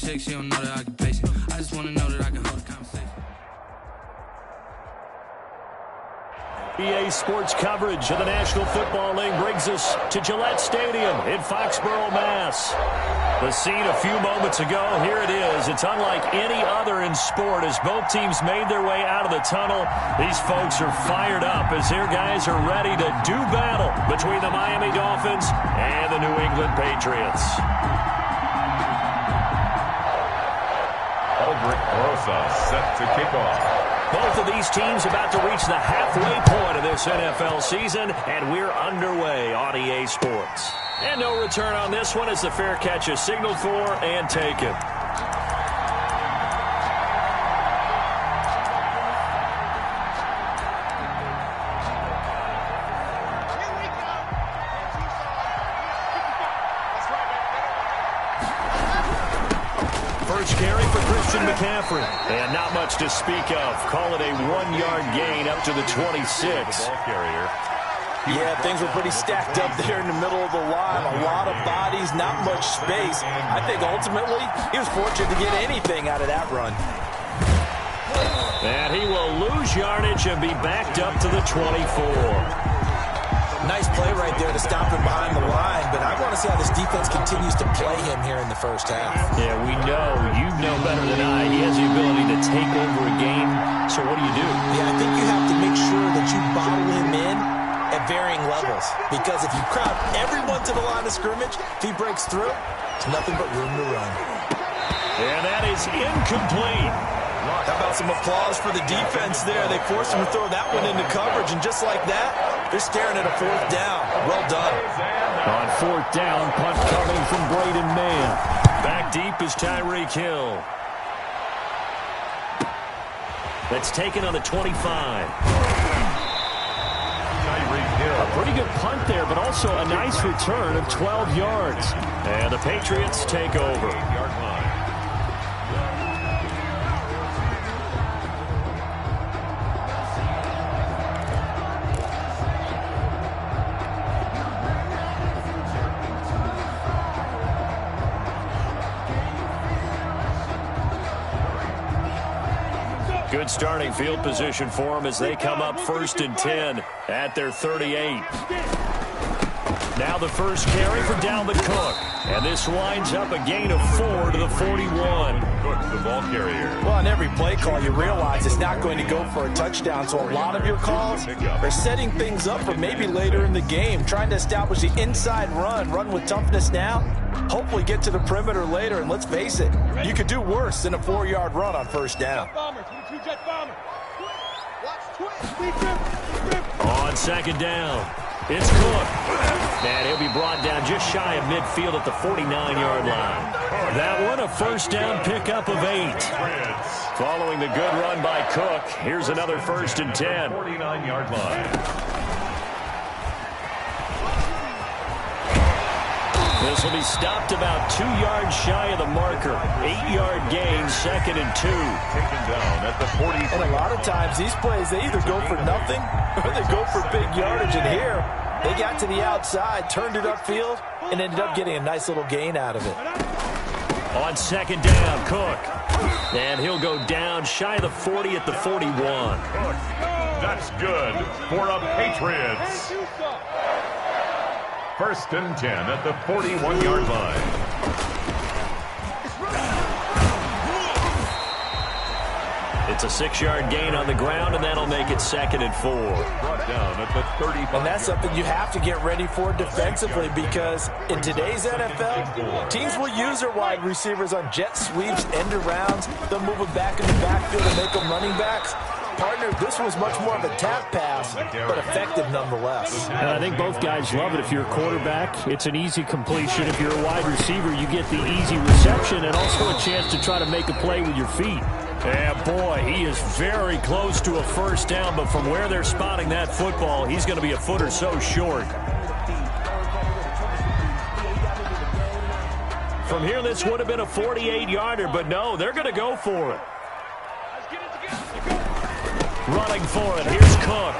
chick, she don't know the occupation. I just wanna know that I can hold a conversation. EA Sports coverage of the National Football League brings us to Gillette Stadium in Foxborough, Mass. The scene a few moments ago, here it is. It's unlike any other in sport as both teams made their way out of the tunnel. These folks are fired up as their guys are ready to do battle between the Miami Dolphins and the New England Patriots. Aldrich Rosa set to kick off. Both of these teams about to reach the halfway point of this NFL season, and we're underway on EA Sports. And no return on this one as the fair catch is signaled for and taken. First carry for Christian McCaffrey. And not much to speak of. Call it a 1-yard gain up to the 26. Ball carrier. Yeah, things were pretty stacked up there in the middle of the line. A lot of bodies, not much space. I think ultimately he was fortunate to get anything out of that run. And he will lose yardage and be backed up to the 24. Nice play right there to stop him behind the line, but I want to see how this defense continues to play him here in the first half. Yeah, we know. You know better than I. He has the ability to take over a game. So what do you do? Yeah, I think you have to make sure that you bottle him in at varying levels, because if you crowd everyone to the line of scrimmage, if he breaks through, it's nothing but room to run. And that is incomplete. How about some applause for the defense there? They forced him to throw that one into coverage, and just like that, they're staring at a fourth down. Well done. On fourth down, punt coming from Braden Mann. Back deep is Tyreek Hill. That's taken on the 25. A pretty good punt there, but also a nice return of 12 yards. And the Patriots take over. Good starting field position for them as they come up 1st and 10 at their 38. Now the first carry for Dalvin Cook. And this winds up a gain of 4 to the 41. Cook, the ball carrier. Well, on every play call, you realize it's not going to go for a touchdown. So a lot of your calls are setting things up for maybe later in the game, trying to establish the inside run with toughness now, hopefully get to the perimeter later. And let's face it, you could do worse than a 4-yard run on first down. On second down, it's Cook. And he'll be brought down just shy of midfield at the 49-yard line. That one, a first down pickup of 8. Following the good run by Cook, here's another 1st and 10. 49-yard line. This will be stopped about 2 yards shy of the marker. 8-yard gain, 2nd and 2. Taken down at the 40. And a lot of times these plays, they either go for nothing or they go for big yardage. And here, they got to the outside, turned it upfield, and ended up getting a nice little gain out of it. On second down, Cook. And he'll go down shy of the 40 at the 41. That's good for a Patriots. 1st and 10 at the 41-yard line. It's a 6-yard gain on the ground, and that'll make it 2nd and 4. Brought down at the 35. And that's something you have to get ready for defensively, because in today's NFL, teams will use their wide receivers on jet sweeps, end arounds. They'll move them back in the backfield and make them running backs. Partner, this was much more of a tap pass, but effective nonetheless. And I think both guys love it. If you're a quarterback, it's an easy completion. If you're a wide receiver, you get the easy reception and also a chance to try to make a play with your feet. And boy, he is very close to a first down, but from where they're spotting that football, he's going to be a foot or so short. From here, this would have been a 48-yarder, but no, they're going to go for it. Running for it, here's Cook.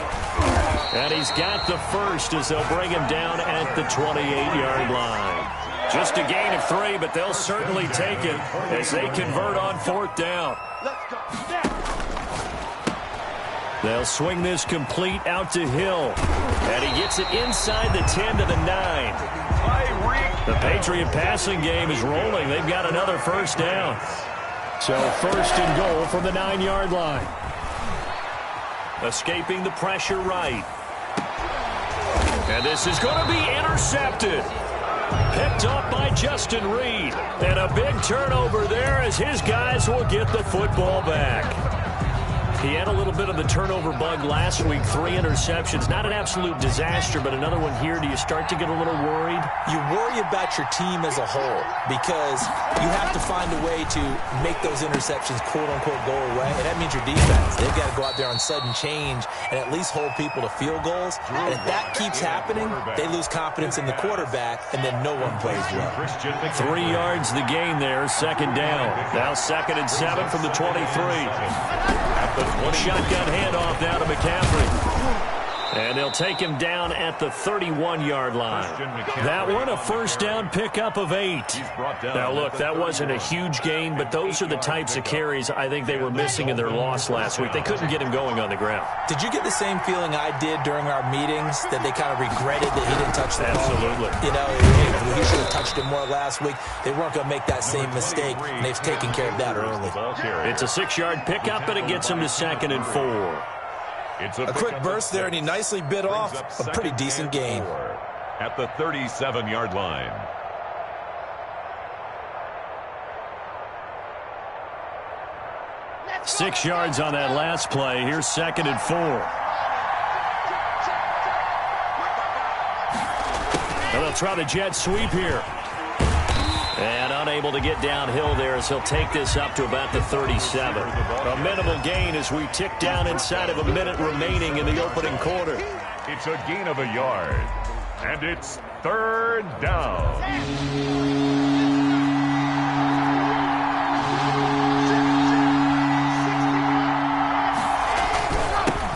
And he's got the first as they'll bring him down at the 28-yard line. Just a gain of 3, but they'll certainly take it as they convert on 4th down. They'll swing this complete out to Hill. And he gets it inside the 10 to the 9. The Patriot passing game is rolling. They've got another 1st down. So 1st and goal from the 9-yard line. Escaping the pressure right. And this is going to be intercepted. Picked up by Justin Reed. And a big turnover there as his guys will get the football back. He had a little bit of the turnover bug last week, 3 interceptions. Not an absolute disaster, but another one here. Do you start to get a little worried? You worry about your team as a whole because you have to find a way to make those interceptions, quote-unquote, go away. And that means your defense. They've got to go out there on sudden change and at least hold people to field goals. And if that keeps happening, they lose confidence in the quarterback, and then no one plays well. 3 yards the gain there, 2nd down. Now 2nd and 7 from the 23. Shotgun handoff now to McCaffrey. And they'll take him down at the 31-yard line. That one, a 1st down pickup of 8. Now, look, that wasn't a huge gain, but those are the types of carries I think they were missing in their loss last week. They couldn't get him going on the ground. Did you get the same feeling I did during our meetings, that they kind of regretted that he didn't touch the ball? Absolutely. You know, he should have touched it more last week. They weren't going to make that same mistake, and they've taken care of that early. It's a 6-yard pickup, and it gets him to 2nd and 4. A quick burst there, and he nicely bit off a pretty decent gain. At the 37-yard line. Six yards on that last play. Here's 2nd and 4. And they'll try the jet sweep here. And unable to get downhill there as he'll take this up to about the 37. A minimal gain as we tick down inside of a minute remaining in the opening quarter. It's a gain of a yard. And it's 3rd down.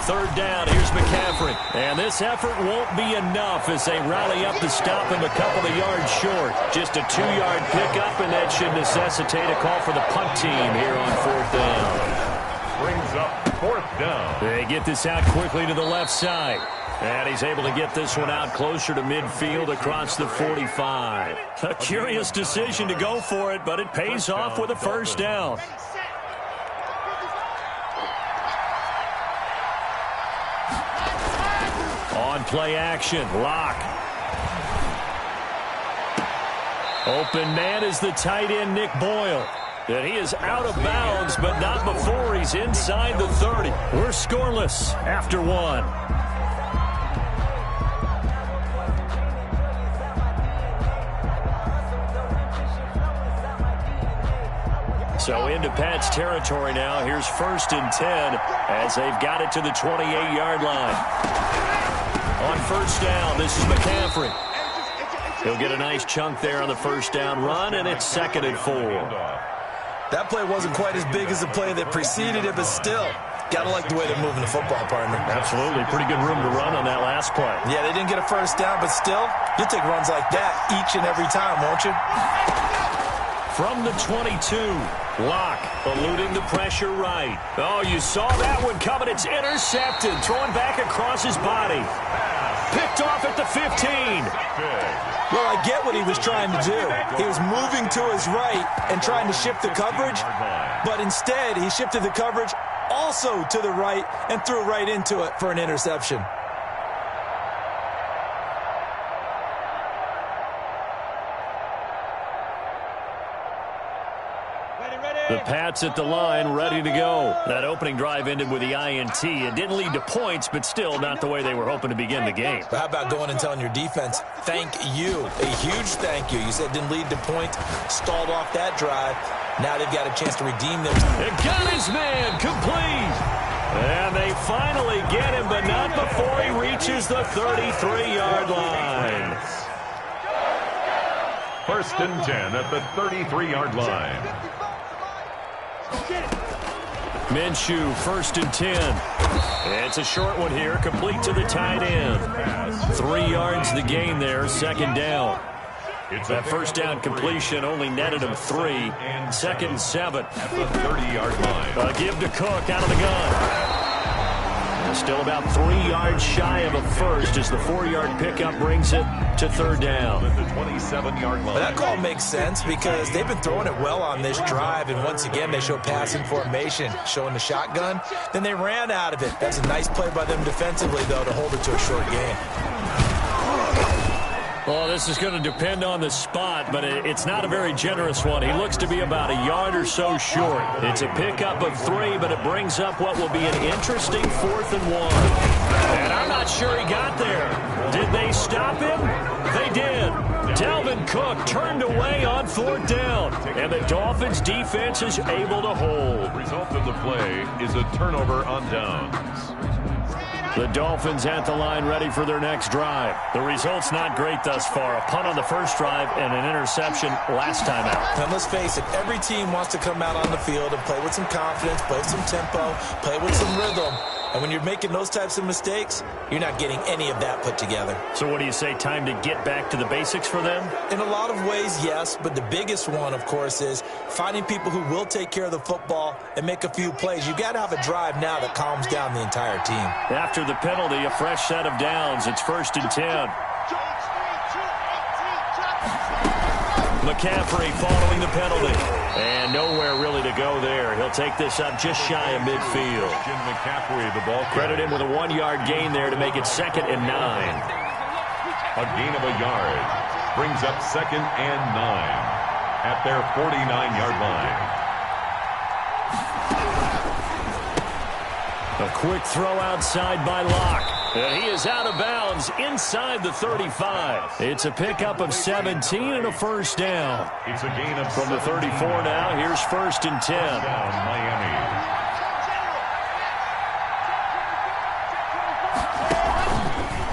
3rd down, here's McCaffrey. And this effort won't be enough as they rally up to stop him a couple of yards short. Just a 2-yard pickup, and that should necessitate a call for the punt team here on 4th down. Brings up 4th down. They get this out quickly to the left side. And he's able to get this one out closer to midfield across the 45. A curious decision to go for it, but it pays off with a 1st down. On play action, Locke. Open man is the tight end, Nick Boyle. And he is out of bounds, but not before he's inside the 30. We're scoreless after 1. So into Pat's territory now. Here's 1st and 10 as they've got it to the 28-yard line. On 1st down, this is McCaffrey. He'll get a nice chunk there on the 1st down run, and it's 2nd and 4. That play wasn't quite as big as the play that preceded it, but still, got to like the way they're moving the football, partner. Absolutely. Pretty good room to run on that last play. Yeah, they didn't get a 1st down, but still, you'll take runs like that each and every time, won't you? From the 22, Locke eluding the pressure right. Oh, you saw that one coming. It's intercepted. Throwing back across his body. Picked off at the 15. Well, I get what he was trying to do. He was moving to his right and trying to shift the coverage, but instead he shifted the coverage also to the right and threw right into it for an interception. The Pats at the line, ready to go. That opening drive ended with the INT. It didn't lead to points, but still not the way they were hoping to begin the game. But how about going and telling your defense, thank you, a huge thank you. You said it didn't lead to points, stalled off that drive. Now they've got a chance to redeem them. It got his man complete. And they finally get him, but not before he reaches the 33-yard line. 1st and 10 at the 33-yard line. Minshew, 1st and 10. It's a short one here, complete to the tight end. 3 yards the gain there, 2nd down. That first down completion only netted him 3. Second and 7. At the 30-yard line. A give to Cook out of the gun. Still about 3 yards shy of a first as the 4-yard pickup brings it to third down. At the 27-yard line. Well, that call makes sense because they've been throwing it well on this drive, and once again they show passing formation, showing the shotgun. Then they ran out of it. That's a nice play by them defensively, though, to hold it to a short game. Well, this is going to depend on the spot, but it's not a very generous one. He looks to be about a yard or so short. It's a pickup of 3, but it brings up what will be an interesting 4th and 1. And I'm not sure he got there. Did they stop him? They did. Dalvin Cook turned away on 4th down, and the Dolphins' defense is able to hold. The result of the play is a turnover on downs. The Dolphins at the line ready for their next drive. The result's not great thus far. A punt on the first drive and an interception last time out. And let's face it, every team wants to come out on the field and play with some confidence, play with some tempo, play with some rhythm. And when you're making those types of mistakes, you're not getting any of that put together. So what do you say, time to get back to the basics for them? In a lot of ways, yes, but the biggest one, of course, is finding people who will take care of the football and make a few plays. You've got to have a drive now that calms down the entire team. After the penalty, a fresh set of downs. It's 1st and 10. McCaffrey following the penalty. And nowhere really to go there. He'll take this up just shy of midfield. Jim McCaffrey, the ball. Credit him with a 1-yard gain there to make it 2nd and 9. A gain of a yard brings up 2nd and 9 at their 49-yard line. A quick throw outside by Locke. And he is out of bounds inside the 35. It's a pickup of 17 and a first down. It's a gain of From the 34 now, here's 1st and 10. Down Miami.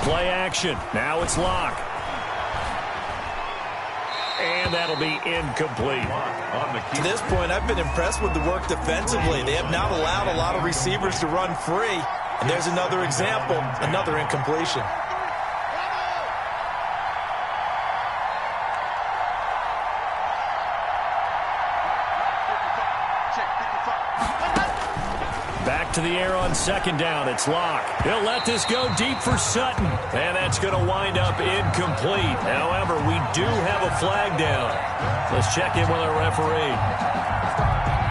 Play action. Now it's Locke. And that'll be incomplete. To this point, I've been impressed with the work defensively. They have not allowed a lot of receivers to run free. And there's another example, another incompletion. Back to the air on 2nd down. It's Locke. He'll let this go deep for Sutton. And that's going to wind up incomplete. However, we do have a flag down. Let's check in with our referee.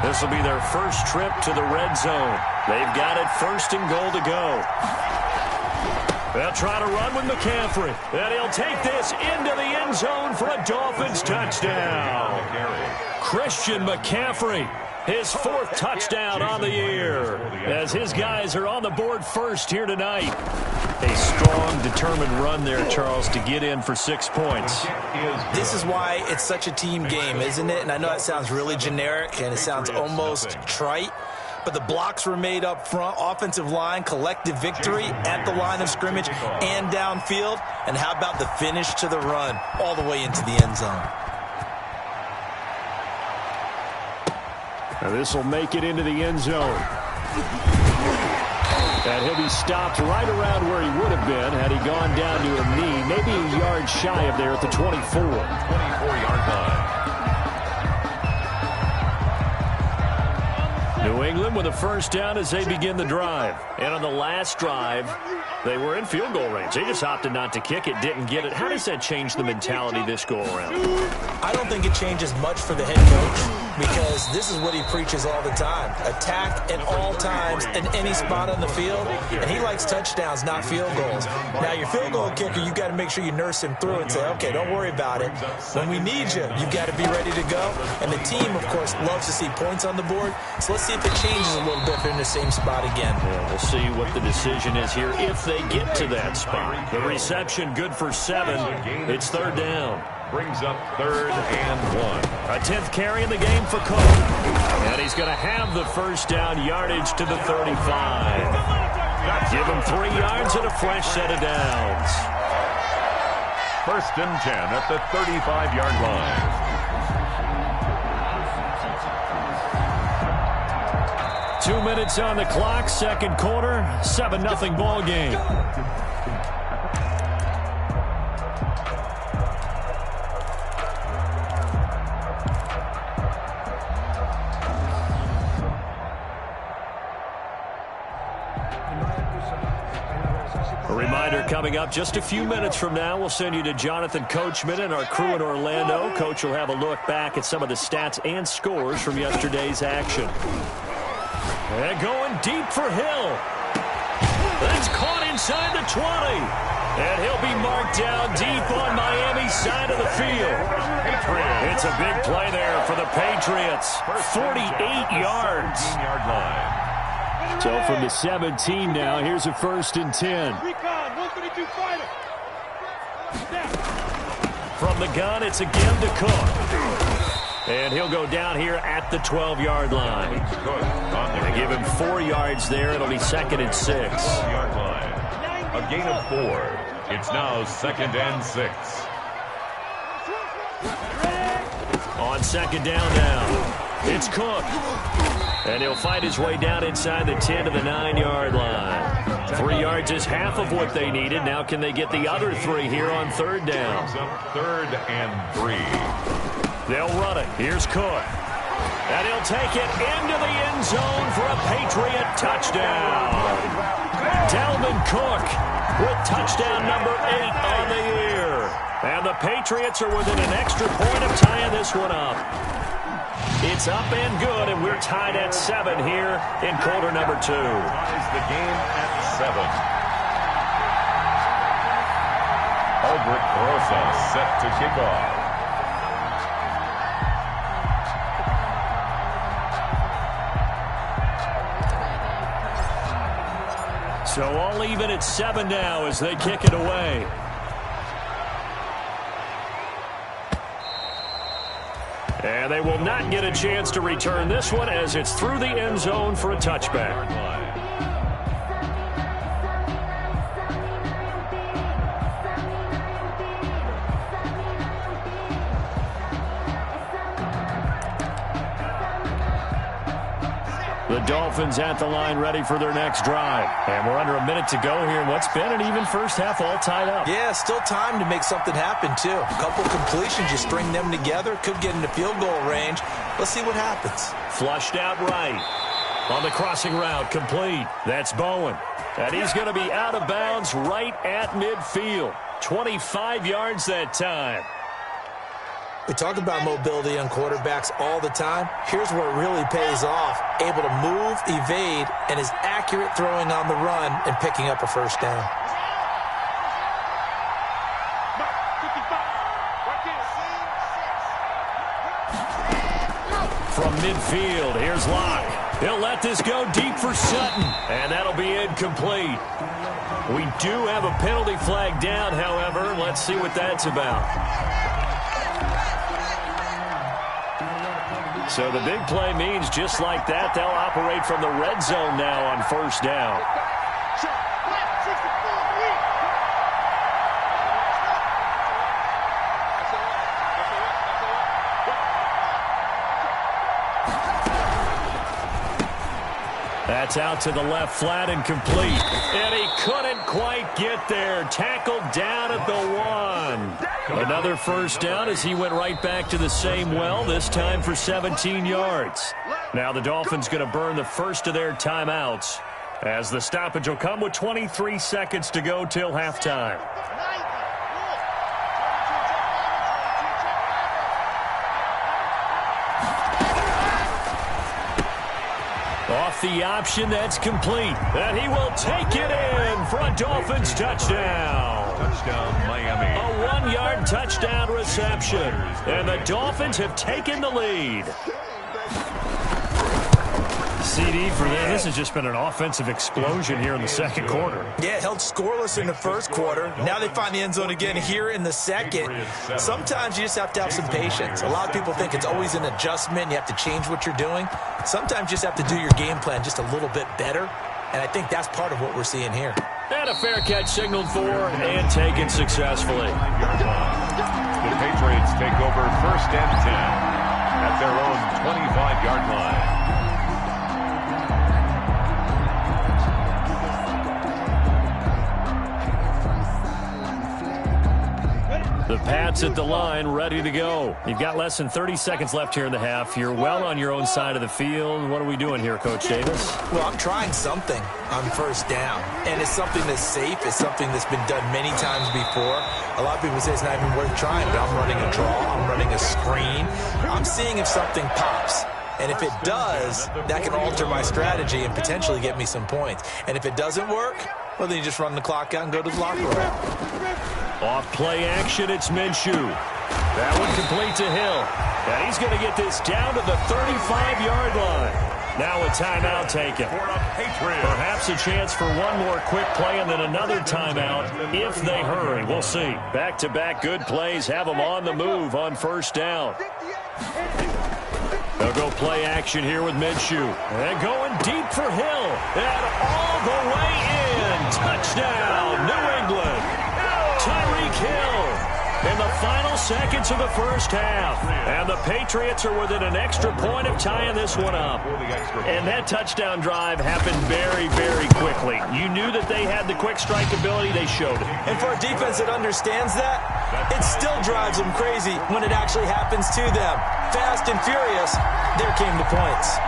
This will be their first trip to the red zone. They've got it 1st and goal to go. They'll try to run with McCaffrey. And he'll take this into the end zone for a Dolphins touchdown. Christian McCaffrey, his 4th touchdown on the year, as his guys are on the board first here tonight. A strong, determined run there, Charles, to get in for 6 points. This is why it's such a team game, isn't it? And I know that sounds really generic and it sounds almost trite, but the blocks were made up front, offensive line, collective victory at the line of scrimmage and downfield. And how about the finish to the run all the way into the end zone? Now this will make it into the end zone. And he'll be stopped right around where he would have been had he gone down to a knee, maybe a yard shy of there at the 24. 24-yard line. New England with a first down as they begin the drive. And on the last drive, they were in field goal range. They just opted not to kick it, didn't get it. How does that change the mentality this go-around? I don't think it changes much for the head coach because this is what he preaches all the time. Attack at all times in any spot on the field, and he likes touchdowns, not field goals. Now, your field goal kicker, you've got to make sure you nurse him through and say, okay, don't worry about it. When we need you, you've got to be ready to go. And the team, of course, loves to see points on the board, so let's see if it changes a little bit if they're in the same spot again. Yeah, we'll see what the decision is here if they get to that spot. The reception good for 7. It's 3rd down. Brings up 3rd and 1. A 10th carry in the game for Cook. And he's going to have the first down yardage to the 35. Give him 3 yards and a fresh set of downs. 1st and 10 at the 35-yard line. 2 minutes on the clock, 2nd quarter, 7-0 ball game. A reminder coming up just a few minutes from now, we'll send you to Jonathan Coachman and our crew in Orlando. Coach will have a look back at some of the stats and scores from yesterday's action. And going deep for Hill. That's caught inside the 20. And he'll be marked down deep on Miami's side of the field. It's a big play there for the Patriots. 48 yards. So from the 17 now, here's a 1st and 10. From the gun, it's again to Cook. And he'll go down here at the 12-yard line. They give him 4 yards there. It'll be 2nd and 6. A gain of 4. It's now 2nd and 6. On 2nd down now, it's Cook. And he'll fight his way down inside the 10 to the 9-yard line. 3 yards is half of what they needed. Now can they get the other 3 here on 3rd down? 3rd and 3. They'll run it. Here's Cook. And he'll take it into the end zone for a Patriot touchdown. Dalvin Cook with touchdown number 8 on the year. And the Patriots are within an extra point of tying this one up. It's up and good, and we're tied at 7 here in quarter number 2. Ties the game at 7. Albert Rosa set to kick off. So all even at 7 now as they kick it away. And they will not get a chance to return this one as it's through the end zone for a touchback. The Dolphins at the line ready for their next drive. And we're under a minute to go here in what's been an even first half all tied up. Yeah, still time to make something happen, too. A couple completions, you string them together, could get into field goal range. Let's see what happens. Flushed out right. On the crossing route, complete. That's Bowen. And he's going to be out of bounds right at midfield. 25 yards that time. We talk about mobility on quarterbacks all the time. Here's where it really pays off. Able to move, evade, and is accurate throwing on the run and picking up a 1st down. From midfield, here's Locke. He'll let this go deep for Sutton, and that'll be incomplete. We do have a penalty flag down, however. Let's see what that's about. So the big play means just like that, they'll operate from the red zone now on 1st down. That's out to the left flat and complete. And he couldn't quite get there. Tackled down at the 1. Another 1st down as he went right back to the same well, this time for 17 yards. Now the Dolphins going to burn the first of their timeouts as the stoppage will come with 23 seconds to go till halftime. Off the option, that's complete. And he will take it in for a Dolphins touchdown. Touchdown, Miami. A 1-yard touchdown reception. And the Dolphins have taken the lead. CD for them. This has just been an offensive explosion here in the 2nd quarter. Yeah, held scoreless in the 1st quarter. Now they find the end zone again here in the 2nd. Sometimes you just have to have some patience. A lot of people think it's always an adjustment. You have to change what you're doing. Sometimes you just have to do your game plan just a little bit better. And I think that's part of what we're seeing here. And a fair catch signaled for and taken successfully. The Patriots take over 1st and 10 at their own 25-yard line. The Pats It's at the line, ready to go. You've got less than 30 seconds left here in the half. You're well on your own side of the field. What are we doing here, Coach Davis? Well, I'm trying something on first down, and it's something that's safe. It's something that's been done many times before. A lot of people say it's not even worth trying, but I'm running a draw. I'm running a screen. I'm seeing if something pops. And if it does, that can alter my strategy and potentially get me some points. And if it doesn't work, well, then you just run the clock out and go to the locker room. Off play action, it's Minshew. That one complete to Hill. And he's going to get this down to the 35-yard line. Now a timeout taken. Perhaps a chance for one more quick play and then another timeout if they hurry. We'll see. Back-to-back good plays have them on the move on first down. They'll go play action here with Minshew. And going deep for Hill. And all the way in. Touchdown, New England. Tyreek Hill in the final seconds of the first half. And the Patriots are within an extra point of tying this one up. And that touchdown drive happened very, very quickly. You knew that they had the quick strike ability. They showed it. And for a defense that understands that, it still drives them crazy when it actually happens to them. Fast and furious, there came the points.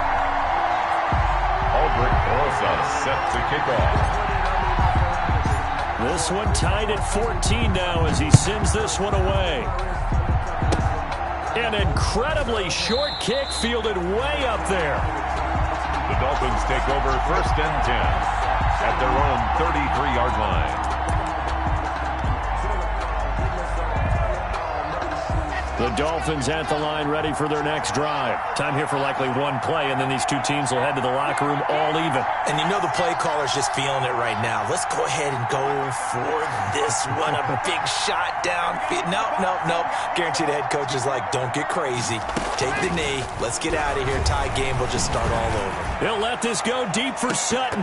Aldrich Rosa set to kick off. This one tied at 14 now as he sends this one away. An incredibly short kick fielded way up there. The Dolphins take over first and 10 at their own 33-yard line. The Dolphins at the line ready for their next drive. Time here for likely one play, and then these two teams will head to the locker room all even. And you know the play caller's just feeling it right now. Let's go ahead and go for this one. A big shot down. Nope. Guaranteed the head coach is like, don't get crazy. Take the knee. Let's get out of here. Tie game will just start all over. He'll let this go deep for Sutton.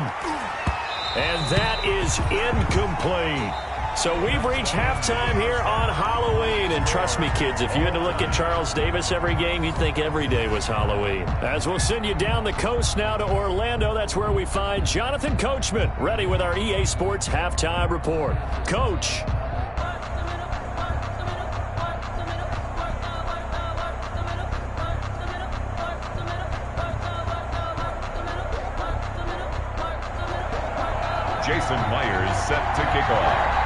And that is incomplete. So we've reached halftime here on Halloween. And trust me, kids, if you had to look at Charles Davis every game, you'd think every day was Halloween. As we'll send you down the coast now to Orlando, that's where we find Jonathan Coachman, ready with our EA Sports Halftime Report. Coach. Jason Myers set to kick off.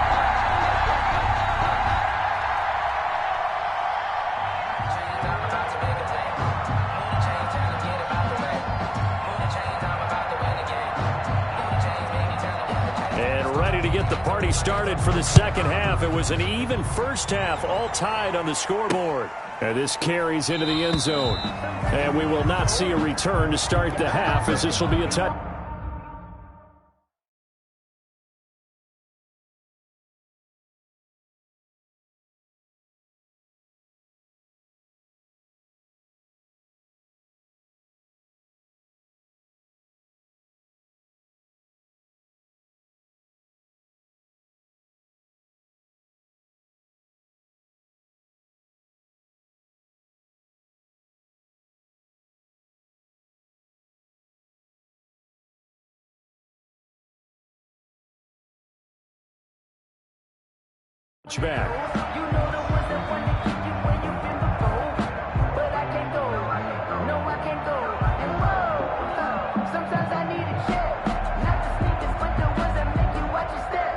To get the party started for the second half. It was an even first half, all tied on the scoreboard. And this carries into the end zone. And we will not see a return to start the half, as this will be a touch. Back. You know the ones that want to keep you where you've been before, but I can't go. No, I can't go. And whoa, sometimes I need a check. Not the sneakers, but the ones that make you watch your step.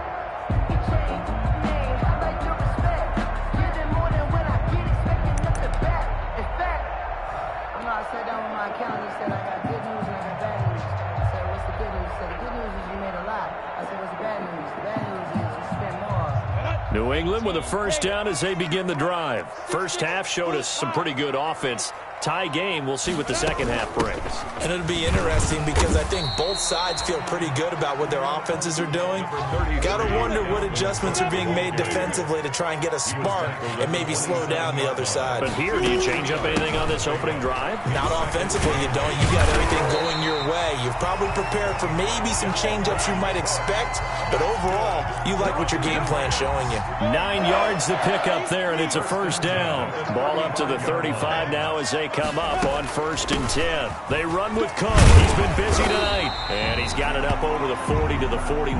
You change name, I like your respect. Getting more than when I get expecting nothing back. In fact, you know, I sat down with my accountant and said I got good news and I got bad news. I said, what's the good news? He said, the good news is you made a lot. I said, what's the bad news? The bad news is you spent more. New England with a first down as they begin the drive. First half showed us some pretty good offense. Tie game, we'll see what the second half brings. And it'll be interesting because I think both sides feel pretty good about what their offenses are doing. Got to wonder what adjustments are being made defensively to try and get a spark and maybe slow down the other side. But here, do you change up anything on this opening drive? Not offensively, you don't. You got everything going your way. You You're probably prepared for maybe some change-ups you might expect, but overall, you like what your game plan's showing you. 9 yards to pick up there, and it's a first down. Ball up to the 35 now as they come up on 1st and 10. They run with Cook. He's been busy tonight, and he's got it up over the 40 to the 41.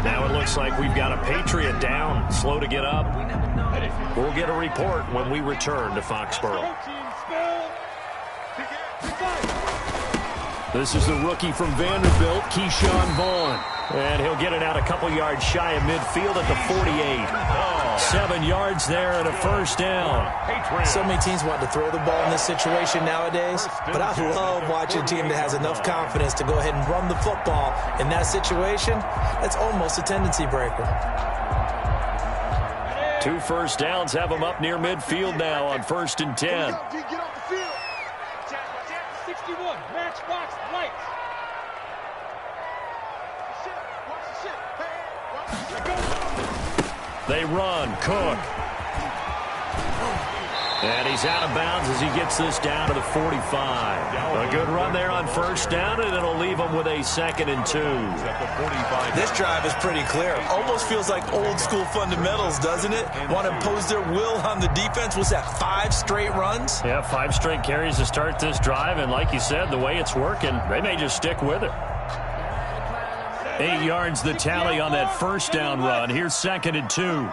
Now it looks like we've got a Patriot down, slow to get up. We'll get a report when we return to Foxborough. This is the rookie from Vanderbilt, Keyshawn Vaughn. And he'll get it out a couple yards shy of midfield at the 48. 7 yards there and a first down. So many teams want to throw the ball in this situation nowadays, but I love watching a team that has enough confidence to go ahead and run the football. In that situation, that's almost a tendency breaker. 2 first downs have them up near midfield now on 1st and 10. Get off the field. 61, matchbox lights. They run. Cook. And he's out of bounds as he gets this down to the 45. A good run there on first down, and it'll leave him with a 2nd and 2. This drive is pretty clear. Almost feels like old school fundamentals, doesn't it? Want to impose their will on the defense. Was that 5 straight runs? Yeah, 5 straight carries to start this drive, and like you said, the way it's working, they may just stick with it. 8 yards the tally on that first down run. Here's 2nd and 2.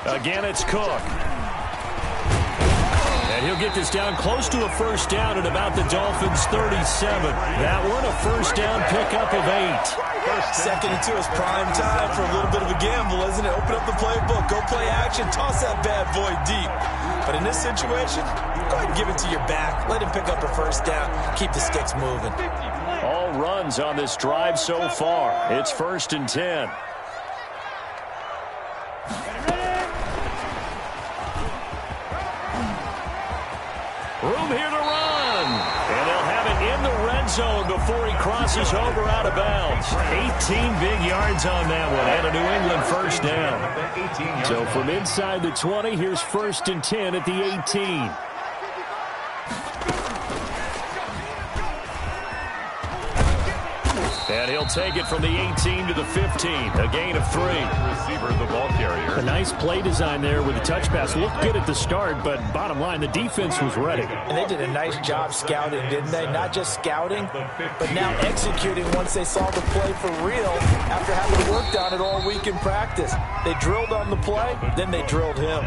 Again, it's Cook. And he'll get this down close to a first down at about the Dolphins' 37. That one a first down pickup of 8. 2nd and 2 is prime time for a little bit of a gamble, isn't it? Open up the playbook, go play action, toss that bad boy deep. But in this situation, go ahead and give it to your back. Let him pick up a first down. Keep the sticks moving. All runs on this drive so far. It's 1st and 10. Room here to run. And they'll have it in the red zone before he crosses over out of bounds. 18 big yards on that one. And a New England first down. So from inside the 20, here's 1st and 10 at the 18. And he'll take it from the 18 to the 15. A gain of 3. Receiver, the ball carrier. A nice play design there with the touch pass. Looked good at the start, but bottom line, the defense was ready. And they did a nice job scouting, didn't they? Not just scouting, but now executing once they saw the play for real after having worked on it all week in practice. They drilled on the play, then they drilled him.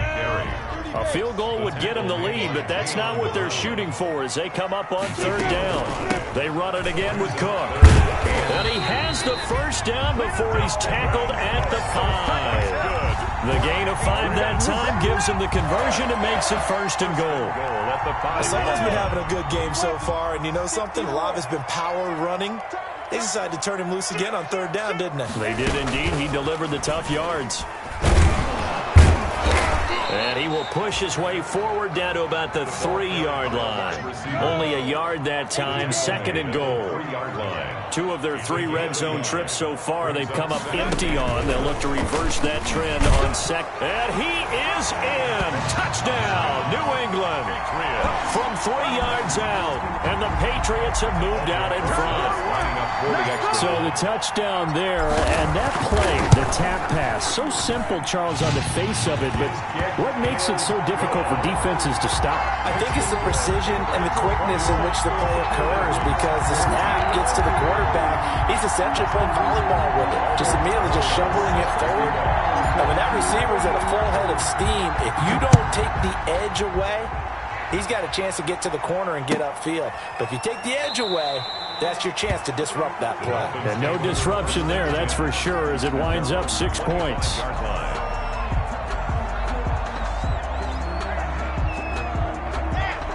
A field goal would get them the lead, but that's not what they're shooting for as they come up on 3rd down. They run it again with Cook. And he has the first down before he's tackled at the 5. The gain of 5 that time gives him the conversion and makes it 1st and goal. Someone's been having a good game so far, and you know something? A lot of it's been power running. They decided to turn him loose again on 3rd down, didn't they? They did indeed. He delivered the tough yards. And he will push his way forward down to about the 3-yard line. Only a yard that time, 2nd and goal. 2 of their 3 red zone trips so far they've come up empty on. They'll look to reverse that trend on second. And he is in. Touchdown, New England. From 3 yards out. And the Patriots have moved out in front. So the touchdown there, and that play, the tap pass, so simple, Charles, on the face of it, but what makes it so difficult for defenses to stop? I think it's the precision and the quickness in which the play occurs because the snap gets to the quarterback. He's essentially playing volleyball with it, just immediately just shoveling it forward. And when that receiver's at a full head of steam, if you don't take the edge away, he's got a chance to get to the corner and get upfield. But if you take the edge away, that's your chance to disrupt that play. And no disruption there, that's for sure, as it winds up 6 points.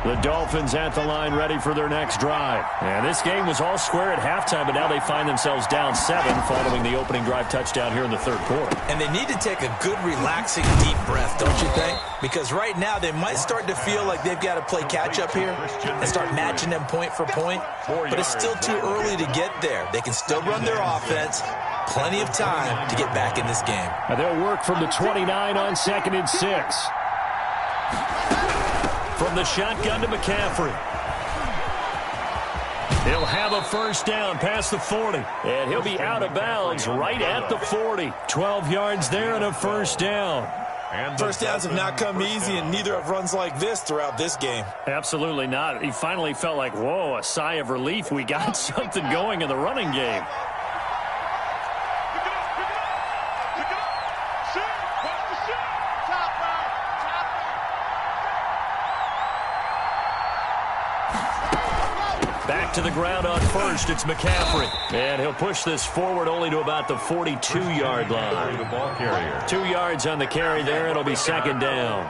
The Dolphins at the line ready for their next drive. And this game was all square at halftime, but now they find themselves down 7 following the opening drive touchdown here in the 3rd quarter. And they need to take a good, relaxing, deep breath, don't you think? Because right now they might start to feel like they've got to play catch-up here and start matching them point for point. But it's still too early to get there. They can still run their offense. Plenty of time to get back in this game. Now they'll work from the 29 on 2nd and 6. From the shotgun to McCaffrey. He'll have a first down past the 40. And he'll be out of bounds right at the 40. 12 yards there and a first down. First downs have not come easy, and neither have runs like this throughout this game. Absolutely not. He finally felt like, whoa, a sigh of relief. We got something going in the running game. Back to the ground on first. It's McCaffrey. And he'll push this forward only to about the 42-yard line. The ball carrier. 2 yards on the carry there. It'll be second down.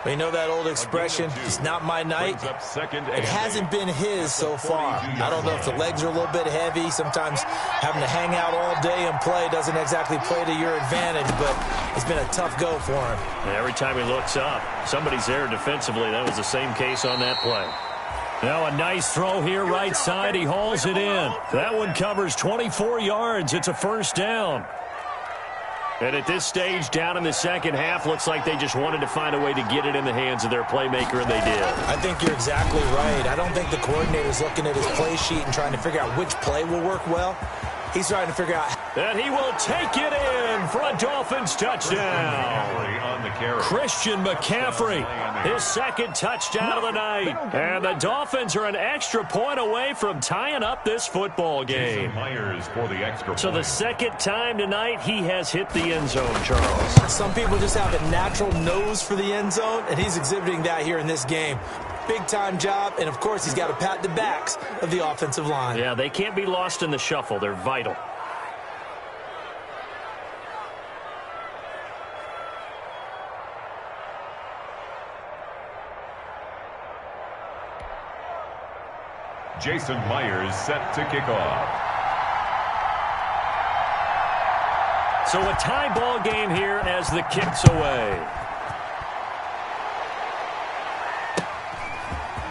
We know that old expression, it's not my night. It hasn't been his so far. I don't know if the legs are a little bit heavy. Sometimes having to hang out all day and play doesn't exactly play to your advantage, but it's been a tough go for him. And every time he looks up, somebody's there defensively. That was the same case on that play. Now a nice throw here right side. He hauls it in. That one covers 24 yards. It's a first down. And at this stage, down in the second half, looks like they just wanted to find a way to get it in the hands of their playmaker, and they did. I think you're exactly right. I don't think the coordinator's looking at his play sheet and trying to figure out which play will work well. He's trying to figure out. And he will take it in for a Dolphins touchdown. Christian McCaffrey, his second touchdown of the night. And the Dolphins are an extra point away from tying up this football game. So the second time tonight, he has hit the end zone, Charles. Some people just have a natural nose for the end zone, and he's exhibiting that here in this game. Big-time job, and of course he's got to pat the backs of the offensive line. Yeah, they can't be lost in the shuffle. They're vital. Jason Myers set to kick off. So a tie ball game here as the kick's away.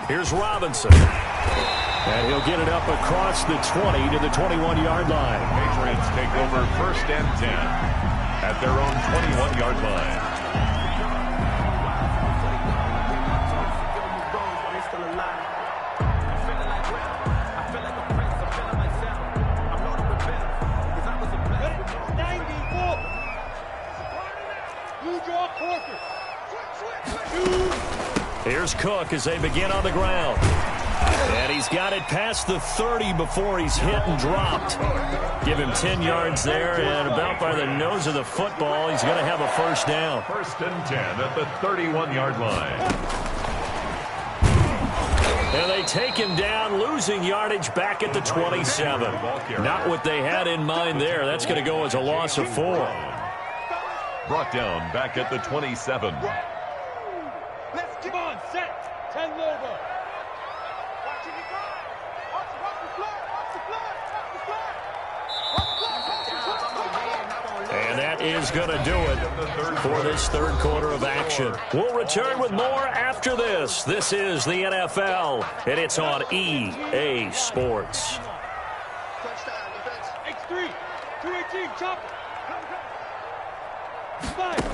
Here's Robinson. And he'll get it up across the 20 to the 21-yard line. Patriots take over 1st and 10 at their own 21-yard line. Here's Cook as they begin on the ground. And he's got it past the 30 before he's hit and dropped. Give him 10 yards there, and about by the nose of the football, he's going to have a first down. 1st and 10 at the 31-yard line. And they take him down, losing yardage back at the 27. Not what they had in mind there. That's going to go as a loss of 4. Brought down back at the 27. Let's keep on, set, 10 logo. Watching it go. Watch the flag, watch the flag, watch the flag. And that is going to do it for this third quarter of action. We'll return with more after this. This is the NFL, and it's on EA Sports. Touchdown, defense. X3, 218, chopper. 5.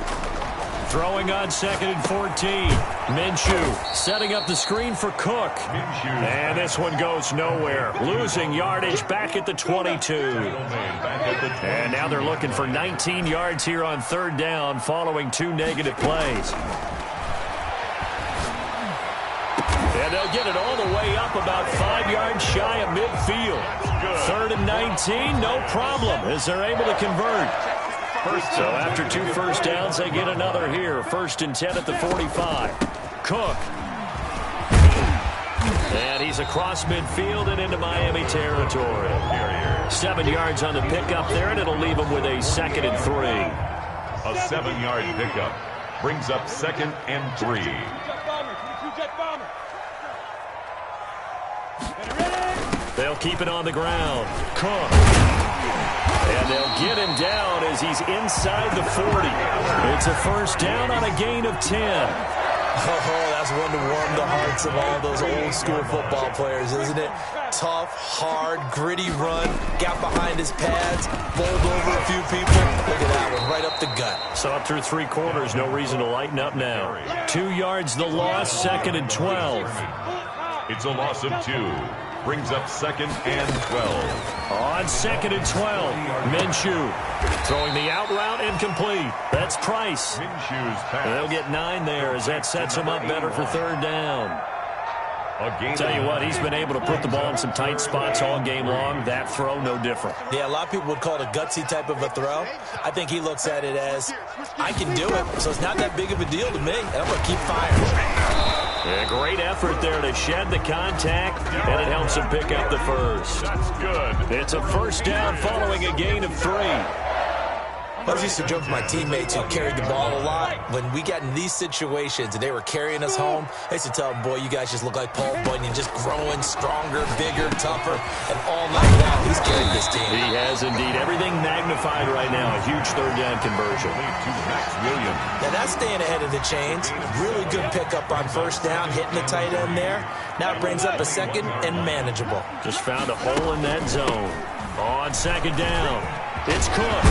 Throwing on 2nd and 14. Minshew setting up the screen for Cook. And this one goes nowhere. Losing yardage back at the 22. And now they're looking for 19 yards here on 3rd down following 2 negative plays. And they'll get it all the way up about 5 yards shy of midfield. 3rd and 19, no problem as they're able to convert. So after 2 first downs, they get another here. 1st and 10 at the 45. Cook. And he's across midfield and into Miami territory. 7 yards on the pickup there, and it'll leave him with a 2nd and 3. A 7-yard pickup brings up 2nd and 3. They'll keep it on the ground. Cook. And they'll get him down as he's inside the 40. It's a first down on a gain of 10. Oh, that's one to warm the hearts of all those old-school football players, isn't it? Tough, hard, gritty run, got behind his pads, bowled over a few people. Look at that one, right up the gut. So up through 3 quarters, no reason to lighten up now. 2 yards the loss, 2nd and 12. It's a loss of 2. brings up 2nd and 12. On 2nd and 12, Minshew throwing the out route incomplete. That's Price. Minshew's pass. They'll get 9 there as that sets them up better for 3rd down. Tell you what, he's been able to put the ball in some tight spots all game long. That throw, no different. Yeah, a lot of people would call it a gutsy type of a throw. I think he looks at it as, I can do it, so it's not that big of a deal to me, and I'm going to keep firing. A great effort there to shed the contact, and it helps him pick up the first. That's good. It's a 1st down following a gain of 3. I was used to joke with my teammates who carried the ball a lot. When we got in these situations and they were carrying us home, I used to tell them, boy, you guys just look like Paul Bunyan, just growing stronger, bigger, tougher, and all night long he's carried this team. He has indeed. Everything magnified right now. A huge 3rd down conversion. To Max Williams. Now that's staying ahead of the chains. Really good pickup on 1st down, hitting the tight end there. Now it brings up a 2nd and manageable. Just found a hole in that zone. On 2nd down, it's Cook.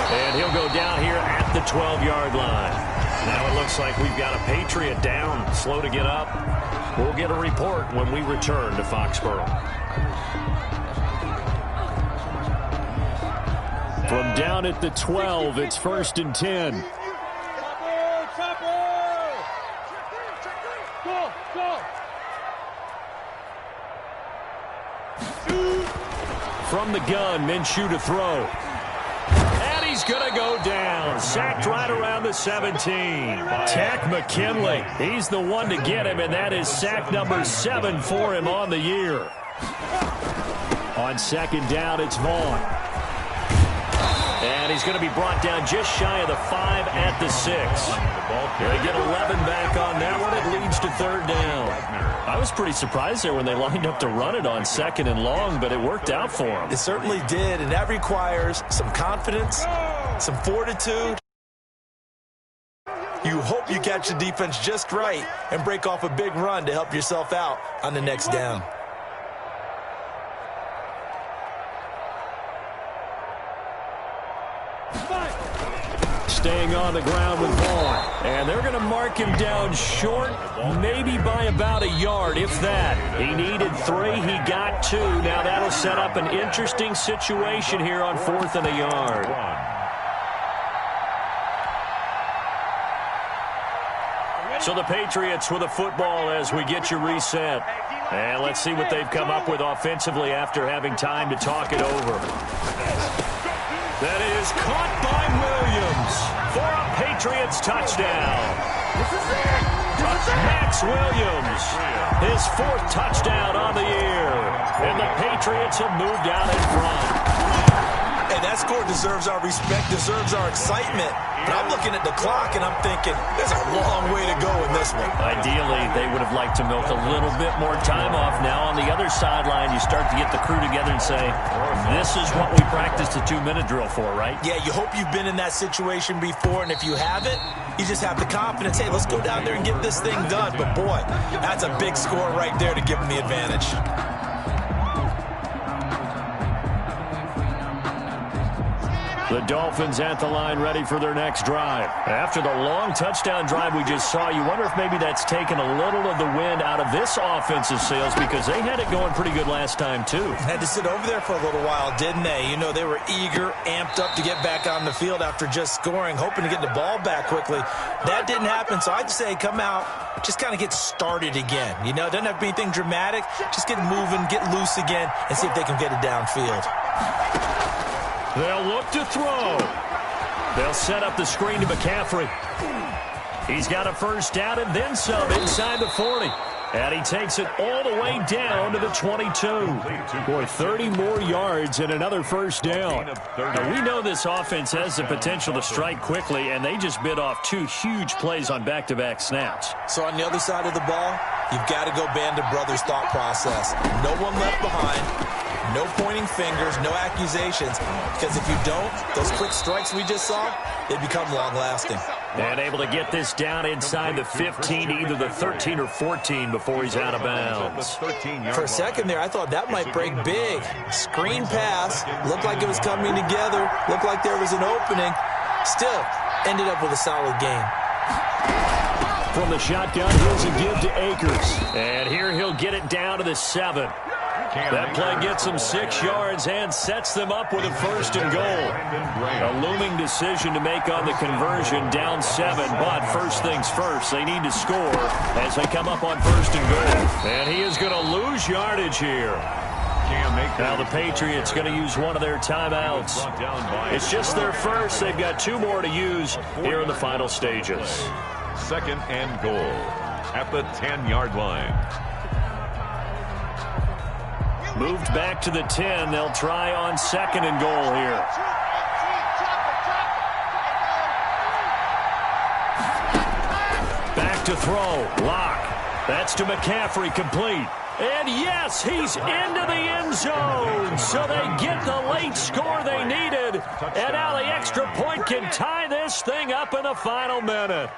And he'll go down here at the 12-yard line. Now it looks like we've got a Patriot down, slow to get up. We'll get a report when we return to Foxborough. From down at the 12, it's 1st and 10. From the gun, Minshew to throw. And he's going to go down. Sacked right around the 17. Tack McKinley. He's the one to get him, and that is sack number 7 for him on the year. On 2nd down, it's Vaughn. And he's going to be brought down just shy of the 5 at the 6. They get 11 back on that one. It leads to 3rd down. I was pretty surprised there when they lined up to run it on 2nd and long, but it worked out for him. It certainly did, and that requires some confidence, some fortitude. You hope you catch the defense just right and break off a big run to help yourself out on the next down. Staying on the ground with Vaughn. And they're going to mark him down short, maybe by about a yard, if that. He needed 3. He got 2. Now that'll set up an interesting situation here on 4th and a yard. So the Patriots with a football as we get you reset. And let's see what they've come up with offensively after having time to talk it over. That is caught by Williams for a Patriots touchdown. Max Williams, his 4th touchdown on the year. And the Patriots have moved out in front. And that score deserves our respect, deserves our excitement. But I'm looking at the clock, and I'm thinking, there's a long way to go in this one. Ideally, they would have liked to milk a little bit more time off. Now, on the other sideline, you start to get the crew together and say, this is what we practiced a 2-minute drill for, right? Yeah, you hope you've been in that situation before, and if you haven't, you just have the confidence, hey, let's go down there and get this thing done. But, boy, that's a big score right there to give them the advantage. The Dolphins at the line ready for their next drive. After the long touchdown drive we just saw, you wonder if maybe that's taken a little of the wind out of this offensive sails because they had it going pretty good last time too. Had to sit over there for a little while, didn't they? You know, they were eager, amped up to get back on the field after just scoring, hoping to get the ball back quickly. That didn't happen, so I'd say come out, just kind of get started again. You know, it doesn't have to be anything dramatic. Just get moving, get loose again, and see if they can get it downfield. They'll look to throw. They'll set up the screen to McCaffrey. He's got a 1st down and then some inside the 40. And he takes it all the way down to the 22. Boy, 30 more yards and another 1st down. Now, we know this offense has the potential to strike quickly, and they just bit off 2 huge plays on back-to-back snaps. So on the other side of the ball, you've got to go Band of Brothers thought process. No one left behind. No pointing fingers, no accusations, because if you don't, those quick strikes we just saw, they become long-lasting. And able to get this down inside the 15, either the 13 or 14 before he's out of bounds. For a second there, I thought that might break big. Screen pass, looked like it was coming together, looked like there was an opening. Still, ended up with a solid game. From the shotgun, here's a give to Akers. And here he'll get it down to the 7. That play gets them 6 yards and sets them up with a 1st and goal. A looming decision to make on the conversion, down 7, but first things first, they need to score as they come up on 1st and goal. And he is going to lose yardage here. Now the Patriots going to use one of their timeouts. It's just their first. They've got 2 more to use here in the final stages. 2nd and goal at the 10-yard line. Moved back to the 10. They'll try on 2nd and goal here. Back to throw. Lock. That's to McCaffrey, complete. And yes, he's into the end zone. So they get the late score they needed. And now the extra point can tie this thing up in the final minute.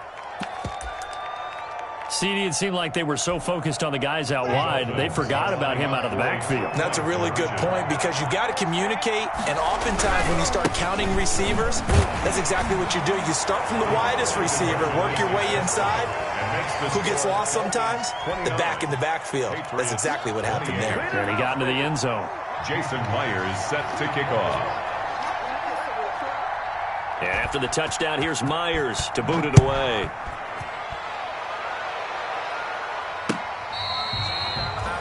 CD, it seemed like they were so focused on the guys out wide, they forgot about him out of the backfield. That's a really good point because you got to communicate, and oftentimes when you start counting receivers, that's exactly what you do. You start from the widest receiver, work your way inside. Who gets lost sometimes? The back in the backfield. That's exactly what happened there. And he got into the end zone. Jason Myers set to kick off. And after the touchdown, here's Myers to boot it away.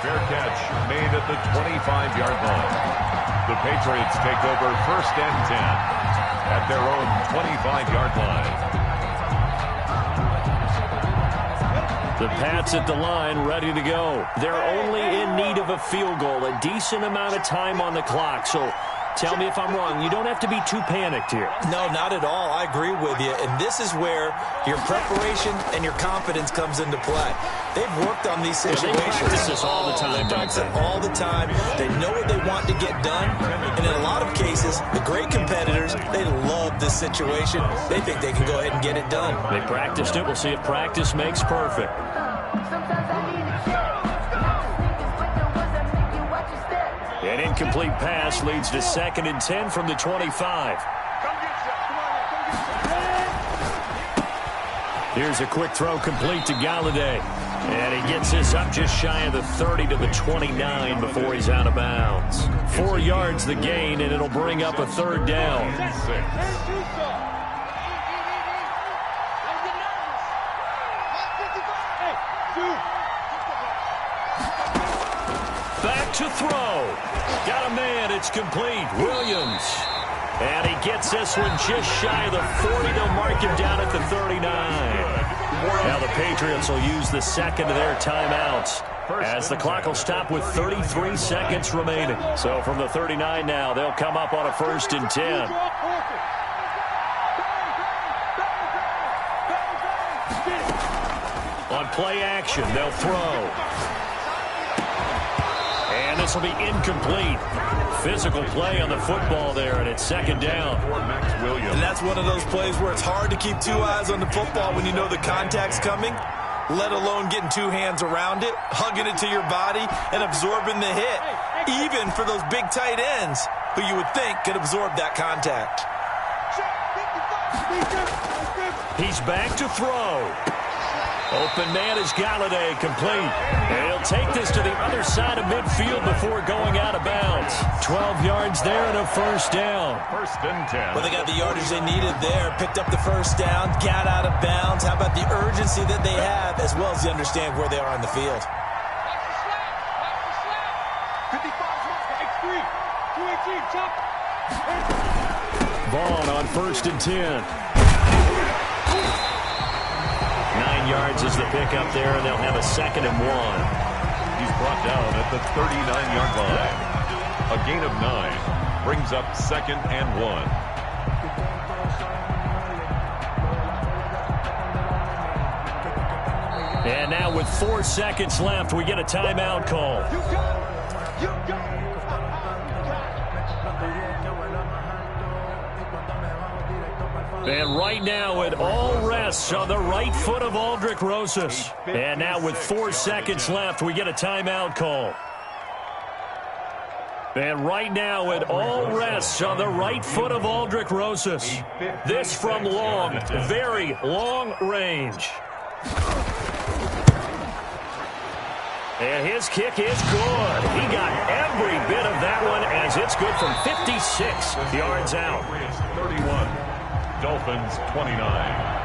Fair catch made at the 25-yard line. The Patriots take over 1st and 10 at their own 25-yard line. The Pats at the line, ready to go. They're only in need of a field goal, a decent amount of time on the clock. So tell me if I'm wrong. You don't have to be too panicked here. No, not at all. I agree with you. And this is where your preparation and your confidence comes into play. They've worked on these situations. They practice this all the time. They practice it all the time. They know what they want to get done. And in a lot of cases, the great competitors, they love this situation. They think they can go ahead and get it done. They practiced it. We'll see if practice makes perfect. An incomplete pass leads to 2nd and 10 from the 25. Here's a quick throw complete to Galladay. And he gets this up just shy of the 30 to the 29 before he's out of bounds. 4 yards the gain, and it'll bring up a 3rd down. Back to throw. Got a man. It's complete. Williams. And he gets this one just shy of the 40. They'll mark him down at the 39. Now the Patriots will use the 2nd of their timeouts as the clock will stop with 33 seconds remaining. So from the 39 now, they'll come up on a 1st and 10. On play action, they'll throw. And this will be incomplete. Physical play on the football there, and it's 2nd down. And that's one of those plays where it's hard to keep 2 eyes on the football when you know the contact's coming, let alone getting 2 hands around it, hugging it to your body, and absorbing the hit, even for those big tight ends who you would think could absorb that contact. He's back to throw. Open man is Galladay, complete. And he'll take this to the other side of midfield before going out of bounds. 12 yards there and a 1st down. 1st and 10. Well, they got the yardage they needed there, picked up the 1st down, got out of bounds. How about the urgency that they have, as well as they understand where they are on the field? 55, Vaughn on 1st and 10. 9 yards is the pickup there, and they'll have a 2nd and 1. He's brought down at the 39-yard line. A gain of 9 brings up 2nd and 1. And now with 4 seconds left, we get a timeout call. And right now it all rests on the right foot of Aldrick Rosas. And now with 4 seconds left, we get a timeout call. And right now it all rests on the right foot of Aldrick Rosas. This from long, very long range. And his kick is good. He got every bit of that one as it's good from 56 yards out. Patriots 31, Dolphins 29.